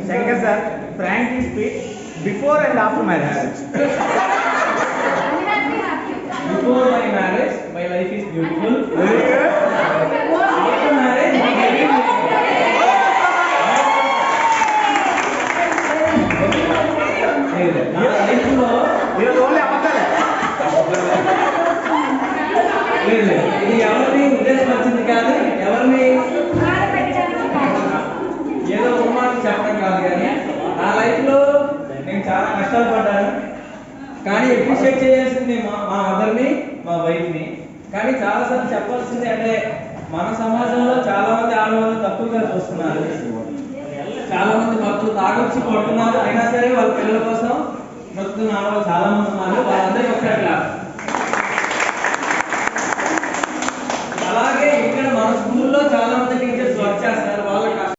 Shankar sir, frankly speak, before and after my marriage. Before my marriage, my life is beautiful. Very good. After marriage, my life is You're only అబద్ధాలే. లేదు ఇది ఎవరిని ఉద్దేశించింది కాదు, ఎవరిని ఏదో మాట చెప్పడం కాదు. కానీ నా లైఫ్లో నేను చాలా కష్టాలు పడ్డాను. కానీ అప్రిషియేట్ చేయాల్సింది మా మదర్ని, మా వైఫ్ని. కానీ చాలాసార్లు చెప్పాల్సింది అంటే మన సమాజంలో చాలా మంది ఆడవాళ్ళు తక్కువగా చూస్తున్నారు. చాలా మంది భక్తులు తాగొచ్చి కొడుతున్నారు, అయినా సరే వాళ్ళ పిల్లల కోసం బ్రతుకుతున్న ఆడవాళ్ళు చాలా మంది ఉన్నారు. వాళ్ళందరికీ ఒకసారి క్లాస్. అలాగే ఇక్కడ మన స్కూల్లో చాలా మందికి